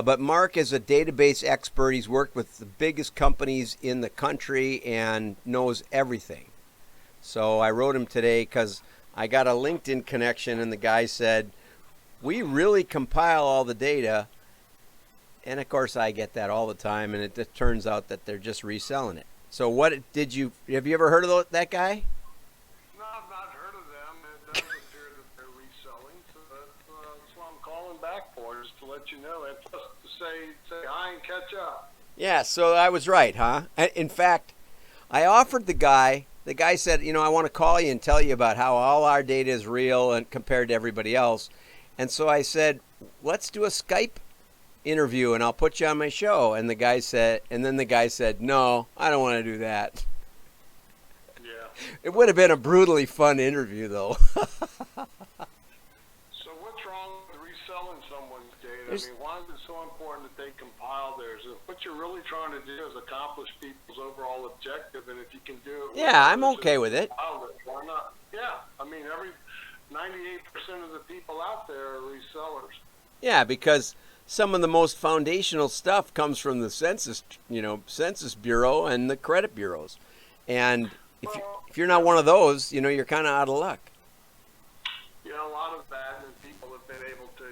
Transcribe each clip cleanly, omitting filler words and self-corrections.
But Mark is a database expert. He's worked with the biggest companies in the country and knows everything. So I wrote him today because I got a LinkedIn connection, and the guy said, we really compile all the data. And of course, I get that all the time, and it turns out that they're just reselling it. So have you ever heard of that guy? No, I've not heard of them. It does appear that they're reselling, so that's what I'm calling back for, just to let you know, and plus to say hi and catch up. Yeah, so I was right, huh? In fact, I offered the guy said, I want to call you and tell you about how all our data is real and compared to everybody else. And so I said, let's do a Skype interview and I'll put you on my show. And then the guy said, no, I don't want to do that. Yeah. It would have been a brutally fun interview, though. So what's wrong with reselling someone's data? Why is it so important that they compile theirs? What you're really trying to do is accomplish people's overall objective, and if you can do it, yeah, I'm okay with it. Why not? Yeah, every 98% of the people out there are resellers. Yeah, because some of the most foundational stuff comes from the Census Bureau and the credit bureaus. And if you're not one of those, you're kind of out of luck. Yeah, a lot of that, and people have been able to,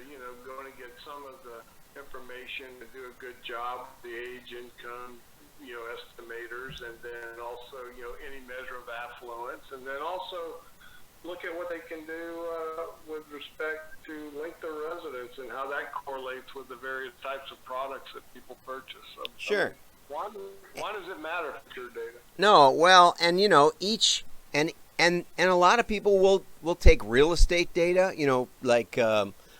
go and get some of the information to do a good job, the age, income, estimators, and then also, any measure of affluence, and then also look at what they can do with respect to length of residence and how that correlates with the various types of products that people purchase. So, sure. Why does it matter if it's your data? No, well, and each and a lot of people will take real estate data, like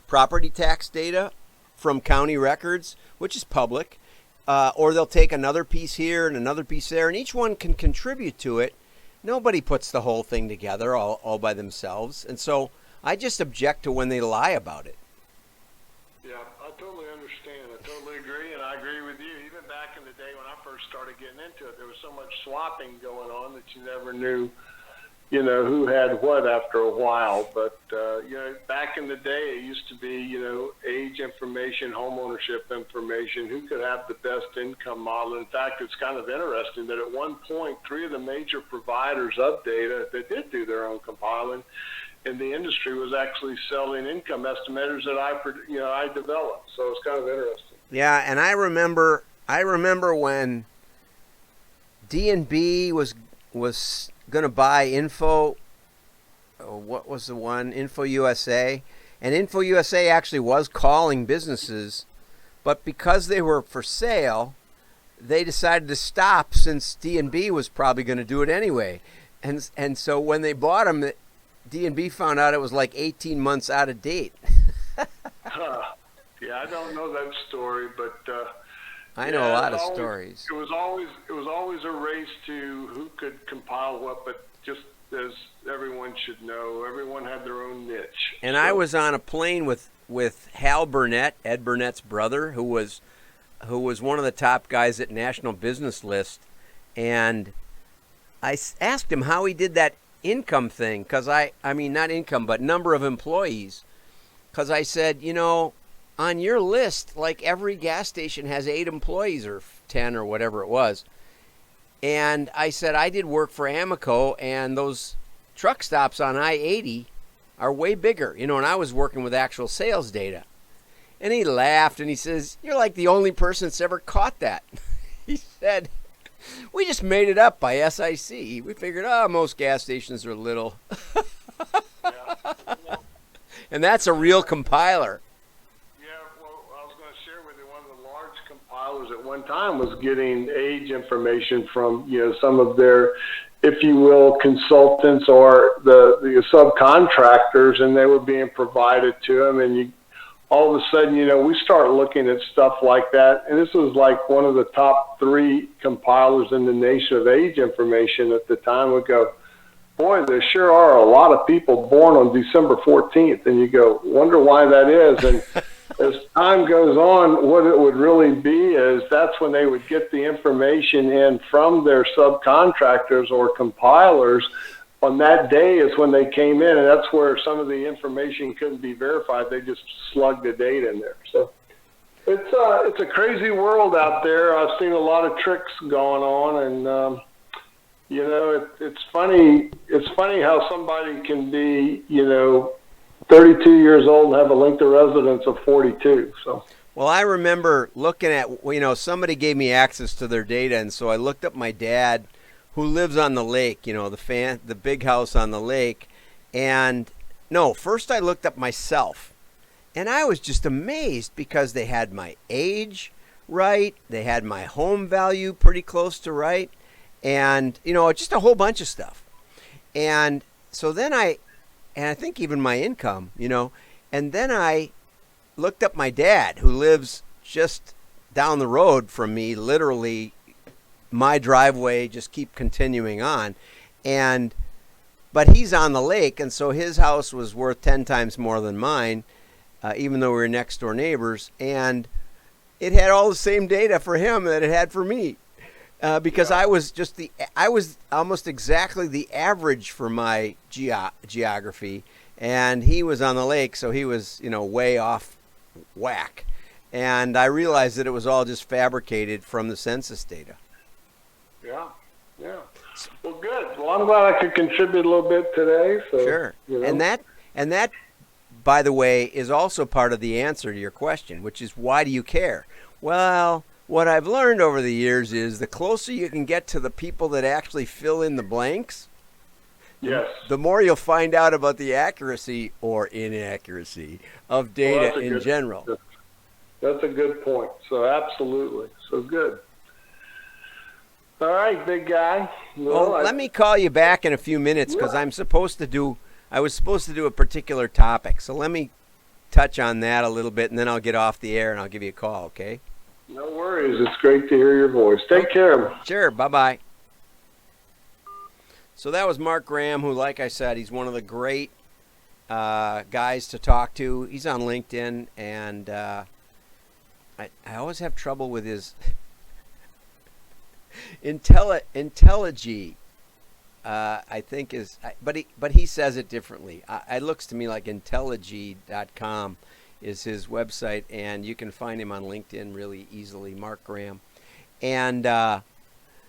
property tax data from county records, which is public, or they'll take another piece here and another piece there, and each one can contribute to it. Nobody puts the whole thing together all by themselves. And so I just object to when they lie about it. Yeah, I totally understand. I totally agree, and I agree with you. Even back in the day when I first started getting into it, there was so much swapping going on that you never knew, who had what after a while. But, back in the day, it used to be, age information, home ownership information, who could have the best income model. In fact, it's kind of interesting that at one point, 3 of the major providers of data that did do their own compiling in the industry was actually selling income estimators that I developed. So it's kind of interesting. Yeah, and I remember when D&B was going to buy Info USA, and Info USA actually was calling businesses, but because they were for sale, they decided to stop since D&B was probably going to do it anyway. And so when they bought them, D&B found out it was like 18 months out of date. Yeah, I don't know that story, but I know a lot of stories. It was always a race to who could compile what, but just as everyone should know, everyone had their own niche. And so, I was on a plane with Hal Burnett, Ed Burnett's brother, who was one of the top guys at National Business List, and I asked him how he did that income thing, because I mean not income, but number of employees, because I said, on your list, like every gas station has 8 employees or 10 or whatever it was. And I said, I did work for Amoco, and those truck stops on I-80 are way bigger, and I was working with actual sales data. And he laughed, and he says, you're like the only person that's ever caught that. He said, we just made it up by SIC. We figured, most gas stations are little. Yeah. And that's a real compiler. At one time was getting age information from some of their, if you will, consultants or the subcontractors, and they were being provided to them, and all of a sudden we start looking at stuff like that, and this was like one of the top 3 compilers in the nation of age information at the time. Would go, boy, there sure are a lot of people born on December 14th, and you go, wonder why that is. And as time goes on, what it would really be is that's when they would get the information in from their subcontractors or compilers. On that day is when they came in, and that's where some of the information couldn't be verified. They just slugged the data in there. So It's a crazy world out there. I've seen a lot of tricks going on, and it's funny. It's funny how somebody can be 32 years old and have a length of residence of 42. So. Well, I remember looking at, somebody gave me access to their data, and so I looked up my dad, who lives on the lake, the big house on the lake, and no, first I looked up myself, and I was just amazed because they had my age right, they had my home value pretty close to right, and just a whole bunch of stuff, and so then I think even my income, and then I looked up my dad, who lives just down the road from me, literally my driveway, just keep continuing on. But he's on the lake, and so his house was worth 10 times more than mine, even though we were next door neighbors. And it had all the same data for him that it had for me, because I was almost exactly the average for my geography, and he was on the lake, so he was, way off whack. And I realized that it was all just fabricated from the census data. Yeah. Well, good. Well, I'm glad I could contribute a little bit today. So, sure. And that, by the way, is also part of the answer to your question, which is, why do you care? Well, what I've learned over the years is the closer you can get to the people that actually fill in the blanks, yes, the more you'll find out about the accuracy or inaccuracy of data in general. That's a good point. So absolutely. So good. All right, big guy. Well, let me call you back in a few minutes, because I was supposed to do a particular topic. So let me touch on that a little bit, and then I'll get off the air and I'll give you a call, okay? No worries. It's great to hear your voice. Take care. Sure. Bye-bye. So that was Mark Graham, who, like I said, he's one of the great guys to talk to. He's on LinkedIn, and I always have trouble with his IntelliG. I think is, but he says it differently. It looks to me like IntelliG.com is his website, and you can find him on LinkedIn really easily, Mark Graham. And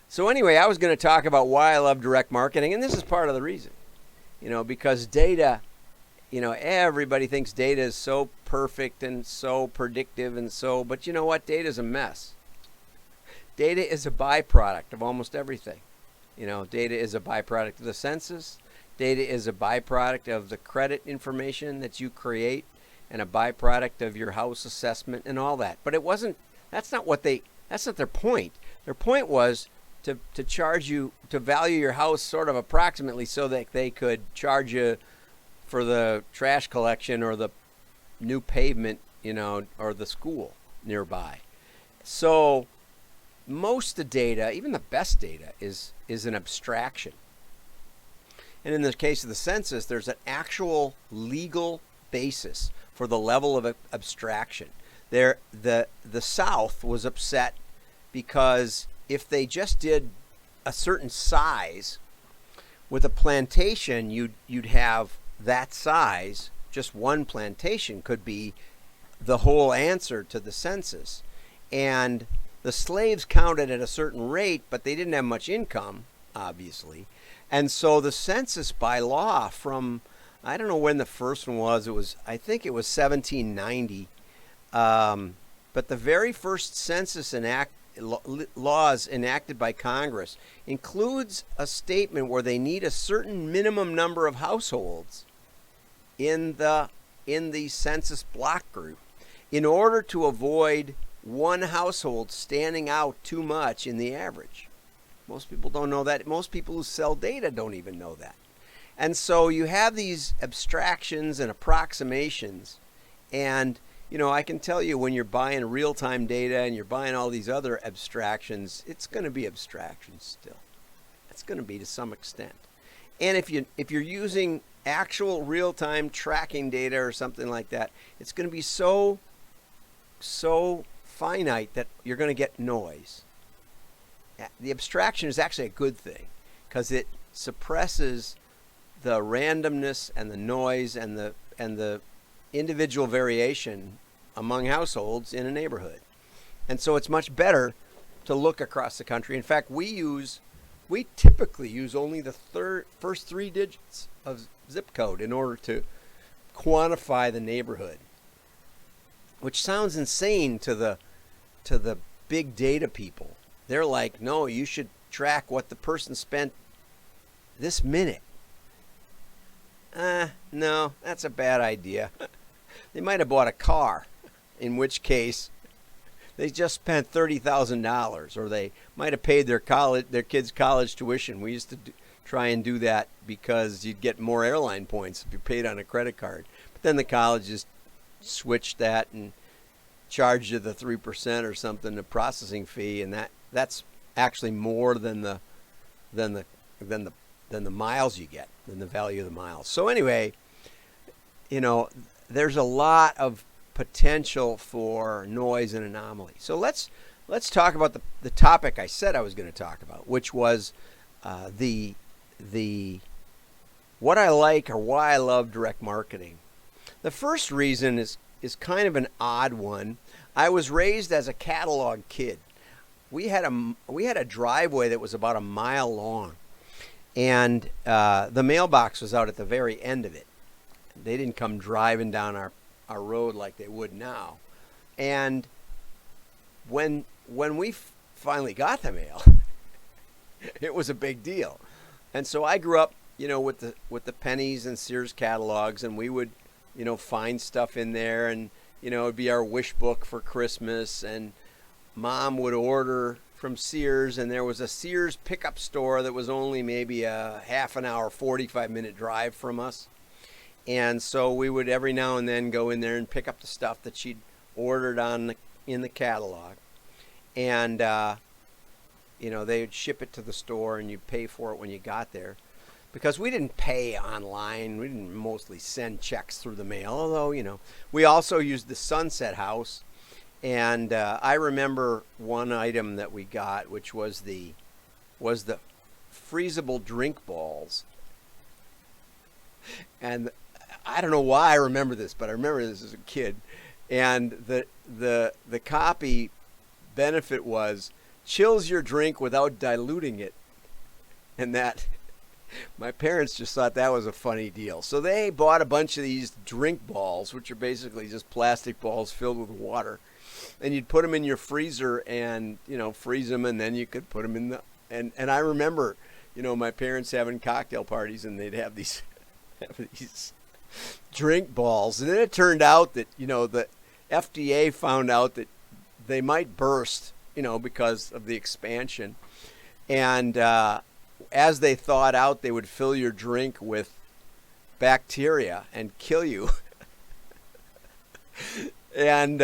so anyway, I was going to talk about why I love direct marketing, and this is part of the reason, because data, everybody thinks data is so perfect and so predictive but you know what? Data is a mess. Data is a byproduct of almost everything. Data is a byproduct of the census. Data is a byproduct of the credit information that you create, and a byproduct of your house assessment and all that. But that's not their point. Their point was to charge you, to value your house sort of approximately, so that they could charge you for the trash collection or the new pavement, or the school nearby. So most of the data, even the best data, is an abstraction. And in the case of the census, there's an actual legal basis for the level of abstraction. The South was upset because if they just did a certain size with a plantation, you'd have that size. Just one plantation could be the whole answer to the census. And the slaves counted at a certain rate, but they didn't have much income, obviously. And so the census by law from, I don't know when the first one was, I think it was 1790. But the very first census laws enacted by Congress includes a statement where they need a certain minimum number of households in the census block group in order to avoid one household standing out too much in the average. Most people don't know that. Most people who sell data don't even know that. And so you have these abstractions and approximations, and I can tell you, when you're buying real-time data and you're buying all these other abstractions, it's going to be abstractions still. It's going to be to some extent. And if you're using actual real-time tracking data or something like that, it's going to be so finite that you're going to get noise. The abstraction is actually a good thing, because it suppresses the randomness and the noise and the individual variation among households in a neighborhood. And so it's much better to look across the country. In fact, we typically use only the first 3 digits of zip code in order to quantify the neighborhood, which sounds insane to the big data people. They're like, no, you should track what the person spent this minute. No, that's a bad idea. They might have bought a car, in which case they just spent $30,000, or they might have paid their kids' college tuition. We used to try and do that because you'd get more airline points if you paid on a credit card. But then the colleges switched that and charged you the 3% or something, the processing fee, and that's actually more than the miles you get, than the value of the miles. So anyway, there's a lot of potential for noise and anomaly. So let's talk about the topic I said I was going to talk about, which was the what I like or why I love direct marketing. The first reason is kind of an odd one. I was raised as a catalog kid. We had a driveway that was about a mile long, and the mailbox was out at the very end of it. They didn't come driving down our road like they would now. And when we finally got the mail, it was a big deal. And so I grew up, with the pennies and Sears catalogs, and we would, find stuff in there, and it'd be our wish book for Christmas, and Mom would order from Sears, and there was a Sears pickup store that was only maybe a half an hour, 45-minute drive from us. And so we would every now and then go in there and pick up the stuff that she'd ordered in the catalog. And, they would ship it to the store, and you'd pay for it when you got there. Because we didn't pay online. We didn't mostly send checks through the mail. Although, we also used the Sunset House. And I remember one item that we got, which was the freezable drink balls. And I don't know why I remember this, but I remember this as a kid. And the copy benefit was chills your drink without diluting it. And that my parents just thought that was a funny deal. So they bought a bunch of these drink balls, which are basically just plastic balls filled with water. And you'd put them in your freezer and, freeze them, and then you could put them in the and I remember, my parents having cocktail parties, and they'd have these drink balls. And then it turned out that, the FDA found out that they might burst, because of the expansion. And as they thawed out, they would fill your drink with bacteria and kill you. And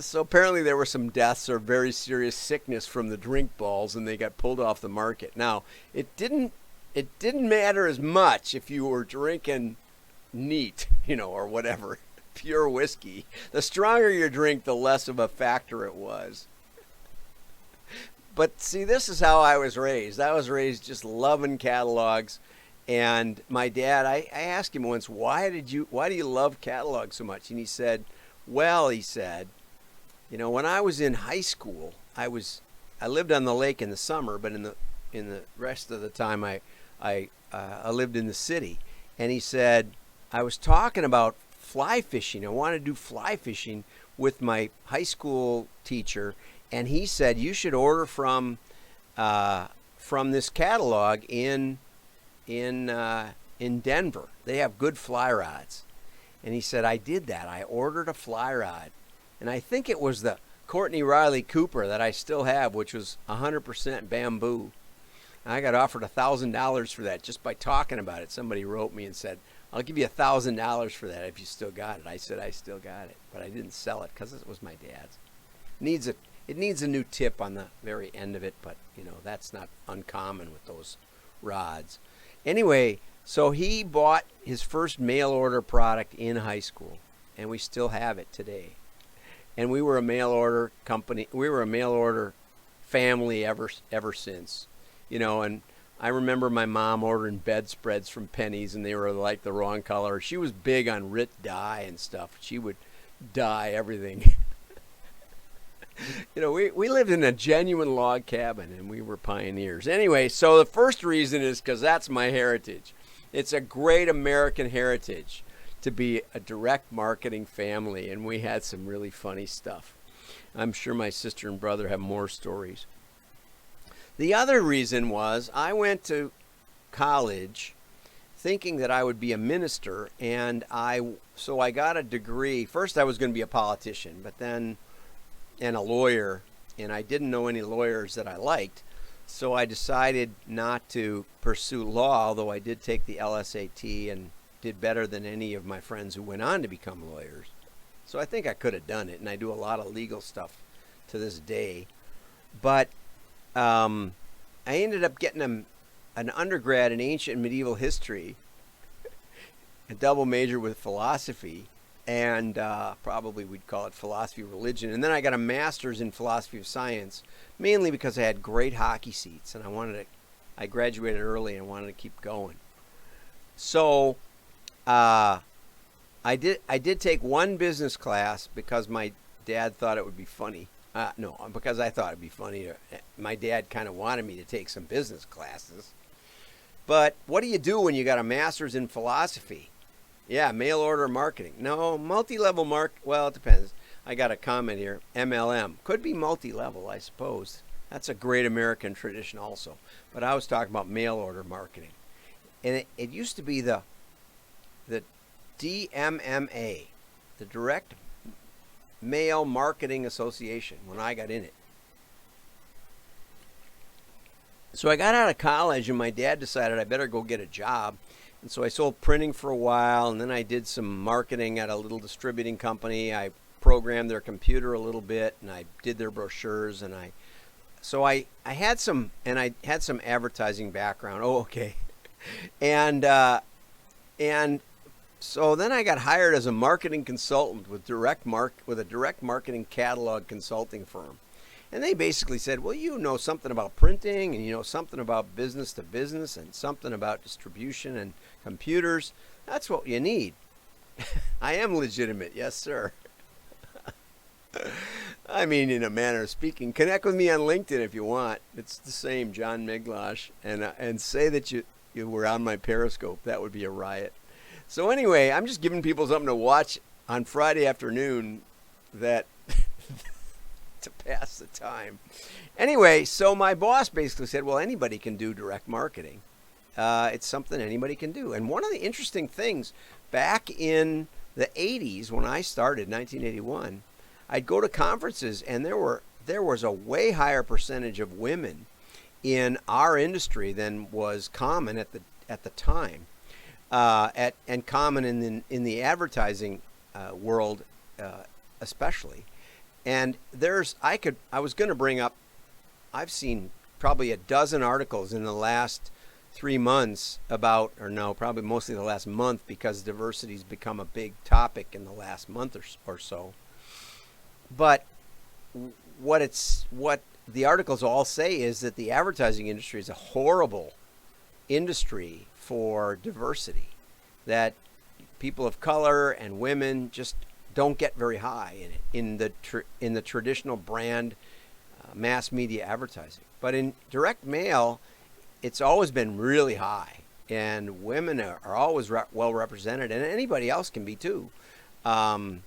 so apparently there were some deaths or very serious sickness from the drink balls, and they got pulled off the market. Now, it didn't matter as much if you were drinking neat, or whatever, pure whiskey. The stronger your drink, the less of a factor it was. But see, this is how I was raised. I was raised just loving catalogs. And my dad, I asked him once, why do you love catalogs so much? And he said, when I was in high school, I lived on the lake in the summer, but in the rest of the time I lived in the city. And he said, I was talking about fly fishing. I wanted to do fly fishing with my high school teacher, and he said you should order from this catalog in Denver. They have good fly rods. And he said, I did that. I ordered a fly rod. And I think it was the Courtney Riley Cooper that I still have, which was 100% bamboo. And I got offered $1,000 for that just by talking about it. Somebody wrote me and said, I'll give you $1,000 for that if you still got it. I said, I still got it, but I didn't sell it because it was my dad's. It needs a new tip on the very end of it, but that's not uncommon with those rods. Anyway, so he bought his first mail order product in high school, and we still have it today. And we were a mail order company. We were a mail order family ever since, and I remember my mom ordering bedspreads from Penny's, and they were like the wrong color. She was big on Rit dye and stuff. She would dye everything. We lived in a genuine log cabin, and we were pioneers. Anyway, so the first reason is because that's my heritage. It's a great American heritage to be a direct marketing family, and we had some really funny stuff. I'm sure my sister and brother have more stories. The other reason was I went to college thinking that I would be a minister, and so I got a degree. First I was going to be a politician, and a lawyer, and I didn't know any lawyers that I liked, so I decided not to pursue law, although I did take the LSAT and did better than any of my friends who went on to become lawyers. So I think I could have done it, and I do a lot of legal stuff to this day. But I ended up getting an undergrad in ancient and medieval history, a double major with philosophy, and probably we'd call it philosophy of religion. And then I got a master's in philosophy of science, mainly because I had great hockey seats, and I graduated early and wanted to keep going. So I did take one business class because my dad thought it would be funny. No, because I thought it'd be funny. My dad kind of wanted me to take some business classes. But what do you do when you got a master's in philosophy? Yeah, mail order marketing. No, multi-level well, it depends. I got a comment here. MLM. Could be multi-level, I suppose. That's a great American tradition also. But I was talking about mail order marketing. And it used to be the DMMA, the Direct Mail Marketing Association, when I got in it. So I got out of college, and my dad decided I better go get a job. And so I sold printing for a while, and then I did some marketing at a little distributing company. I programmed their computer a little bit, and I did their brochures, and I had some advertising background. Oh, okay. And so then I got hired as a marketing consultant with a direct marketing catalog consulting firm. And they basically said, well, you know something about printing, and you know something about business to business, and something about distribution and computers. That's what you need. I am legitimate, yes, sir. I mean, in a manner of speaking. Connect with me on LinkedIn if you want. It's the same, John Miglosh, and say that you were on my Periscope. That would be a riot. So anyway, I'm just giving people something to watch on Friday afternoon that to pass the time. Anyway, so my boss basically said, well, anybody can do direct marketing. It's something anybody can do. And one of the interesting things, back in the 80s when I started, 1981, I'd go to conferences, and there was a way higher percentage of women in our industry than was common at the time, and common in the advertising world especially. And I was going to bring up, I've seen probably a dozen articles in the last 3 months probably mostly the last month, because diversity's become a big topic in the last month or so. But what the articles all say is that the advertising industry is a horrible industry for diversity, that people of color and women just don't get very high in the traditional brand mass media advertising. But in direct mail, it's always been really high, and women are always well represented, and anybody else can be too. And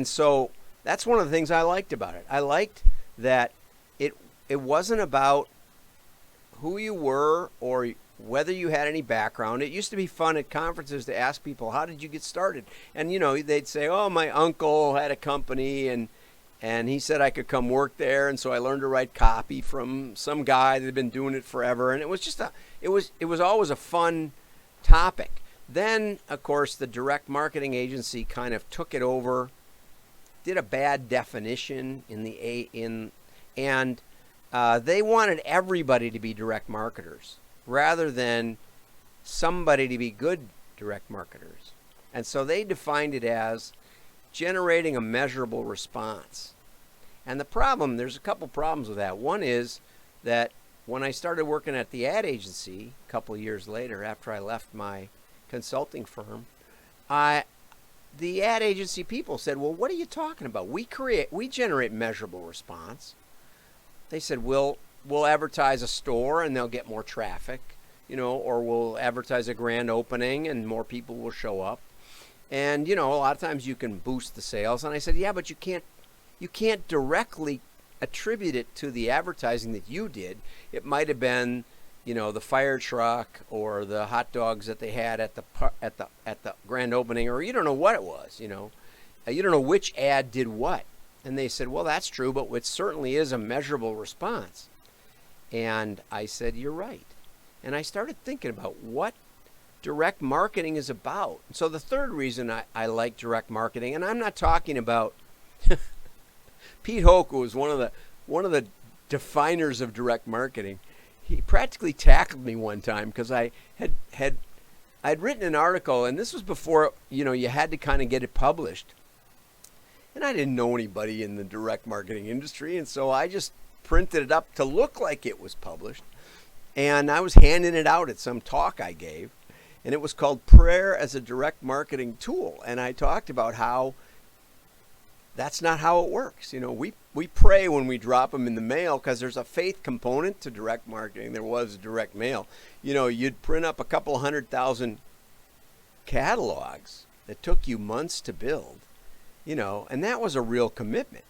so that's one of the things I liked about it. I liked that it wasn't about who you were or whether you had any background. It used to be fun at conferences to ask people, how did you get started? And, they'd say, oh, my uncle had a company, and he said I could come work there. And so I learned to write copy from some guy that had been doing it forever. And it was just it was always a fun topic. Then, of course, the direct marketing agency kind of took it over, did a bad definition and they wanted everybody to be direct marketers, rather than somebody to be good direct marketers. And so they defined it as generating a measurable response. And there's a couple problems with that. One is that when I started working at the ad agency a couple of years later, after I left my consulting firm, the ad agency people said, well, what are you talking about? We generate measurable response. They said, we'll advertise a store and they'll get more traffic, or we'll advertise a grand opening and more people will show up. And, a lot of times you can boost the sales. And I said, yeah, but you can't directly attribute it to the advertising that you did. It might have been, the fire truck or the hot dogs that they had at the grand opening, or you don't know what it was, you don't know which ad did what. And they said, well, that's true, but it certainly is a measurable response. And I said, you're right. And I started thinking about what direct marketing is about. So the third reason I like direct marketing, and I'm not talking about Pete Hoke, was one of the definers of direct marketing. He practically tackled me one time because I'd written an article, and this was before you had to kind of get it published. And I didn't know anybody in the direct marketing industry, and so I just printed it up to look like it was published. And I was handing it out at some talk I gave, and it was called Prayer as a Direct Marketing Tool. And I talked about how that's not how it works. We pray when we drop them in the mail because there's a faith component to direct marketing. There was direct mail. You'd print up a couple 100,000 catalogs that took you months to build, and that was a real commitment.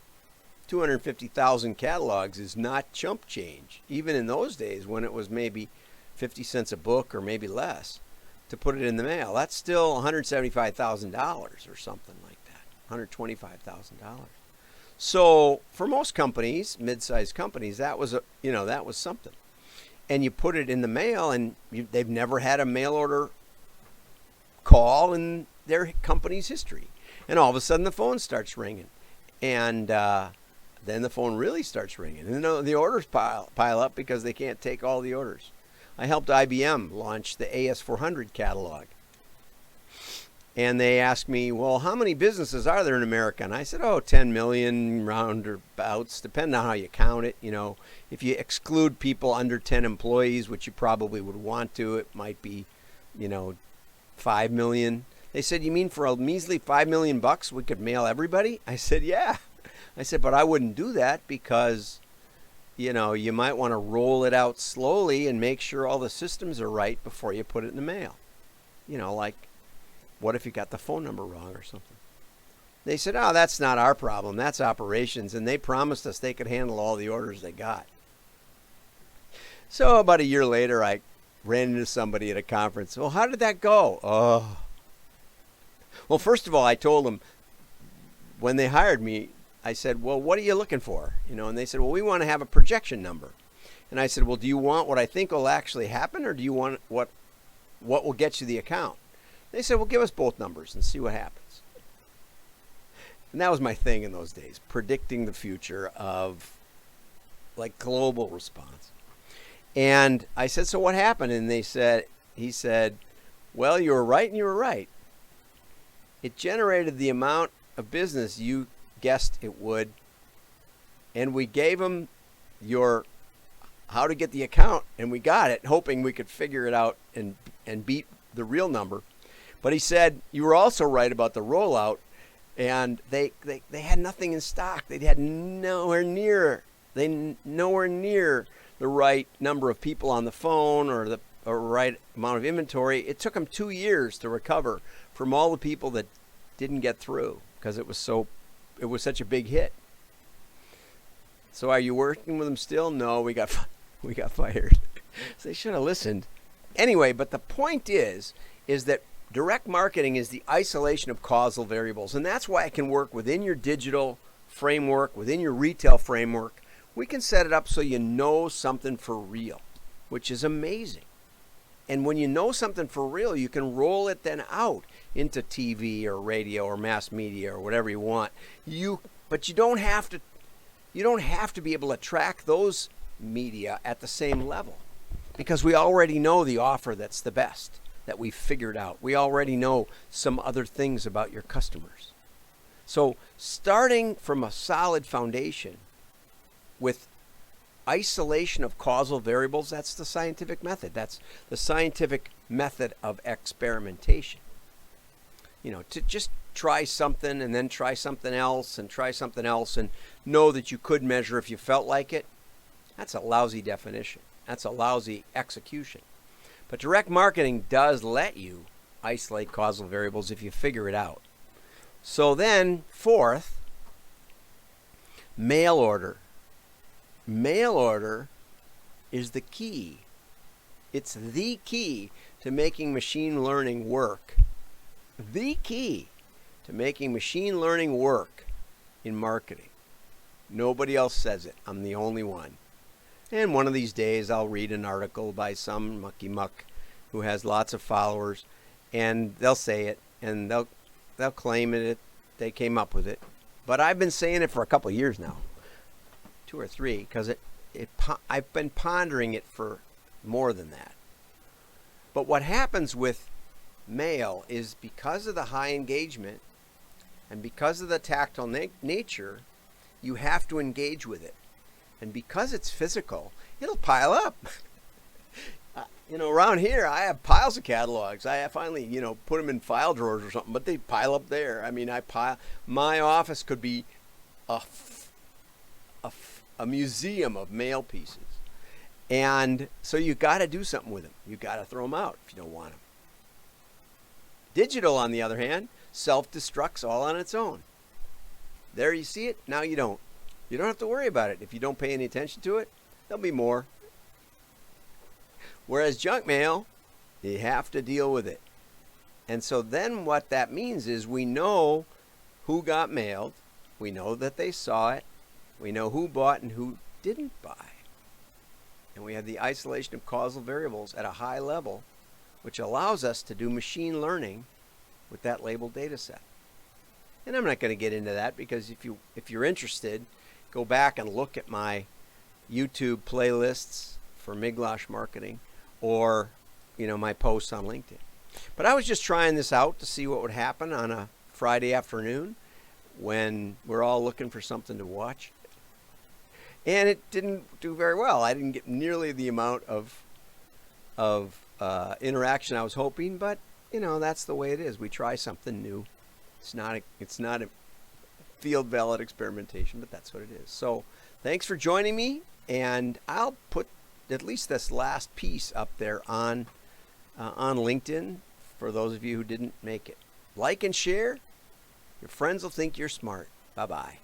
250,000 catalogs is not chump change, even in those days when it was maybe 50 cents a book or maybe less to put it in the mail. That's still $175,000 or something like that, $125,000. So for most companies, mid-sized companies, that was something. And you put it in the mail, and they've never had a mail order call in their company's history. And all of a sudden the phone starts ringing. And then the phone really starts ringing. And the orders pile up because they can't take all the orders. I helped IBM launch the AS400 catalog. And they asked me, well, how many businesses are there in America? And I said, 10 million roundabouts, depending on how you count it. If you exclude people under 10 employees, which you probably would want to, it might be, 5 million. They said, you mean for a measly $5 million we could mail everybody? I said, yeah. I said, but I wouldn't do that because, you might want to roll it out slowly and make sure all the systems are right before you put it in the mail. Like, what if you got the phone number wrong or something? They said, that's not our problem. That's operations. And they promised us they could handle all the orders they got. So about a year later, I ran into somebody at a conference. Well, how did that go? Well, first of all, I told them when they hired me, I said, well, what are you looking for? And they said, well, we want to have a projection number. And I said, well, do you want what I think will actually happen, or do you want what will get you the account? They said, well, give us both numbers and see what happens. And that was my thing in those days, predicting the future of like global response. And I said, so what happened? And he said, well, you were right and you were right. It generated the amount of business you guessed it would. And we gave him your how to get the account, and we got it, hoping we could figure it out and beat the real number. But he said, you were also right about the rollout, and they had nothing in stock. They had nowhere near the right number of people on the phone or the right amount of inventory. It took them 2 years to recover from all the people that didn't get through because it was such a big hit. So are you working with them still? No, we got fired. So they should have listened. Anyway, but the point is that direct marketing is the isolation of causal variables, and that's why it can work within your digital framework, within your retail framework. We can set it up so you know something for real, which is amazing. And when you know something for real, you can roll it then out into TV or radio or mass media or whatever you want. But you don't have to be able to track those media at the same level, because we already know the offer that's the best, that we've figured out. We already know some other things about your customers. So starting from a solid foundation with isolation of causal variables, that's the scientific method. That's the scientific method of experimentation. To just try something and then try something else and try something else and know that you could measure if you felt like it, that's a lousy definition. That's a lousy execution. But direct marketing does let you isolate causal variables if you figure it out. So then, fourth, mail order. Mail order is the key. It's the key to making machine learning work. The key to making machine learning work in marketing. Nobody else says it. I'm the only one. And one of these days I'll read an article by some mucky muck who has lots of followers, and they'll say it, and they'll claim it. They came up with it. But I've been saying it for a couple of years now, 2 or 3, because I've been pondering it for more than that. But what happens with mail is because of the high engagement and because of the tactile nature, you have to engage with it. And because it's physical, it'll pile up. Around here, I have piles of catalogs. I finally, put them in file drawers or something, but they pile up there. I mean, my office could be a museum of mail pieces. And so you got to do something with them. You got to throw them out if you don't want them. Digital, on the other hand, self-destructs all on its own. There you see it. Now you don't. You don't have to worry about it. If you don't pay any attention to it, there'll be more. Whereas junk mail, you have to deal with it. And so then what that means is we know who got mailed. We know that they saw it. We know who bought and who didn't buy. And we have the isolation of causal variables at a high level, which allows us to do machine learning with that labeled data set. And I'm not going to get into that because if you're interested, go back and look at my YouTube playlists for Miglosh Marketing or my posts on LinkedIn. But I was just trying this out to see what would happen on a Friday afternoon when we're all looking for something to watch. And it didn't do very well. I didn't get nearly the amount of interaction I was hoping, but that's the way it is. We try something new. It's not a field valid experimentation, but that's what it is. So thanks for joining me, and I'll put at least this last piece up there on LinkedIn for those of you who didn't make it. Like and share. Your friends will think you're smart. Bye-bye.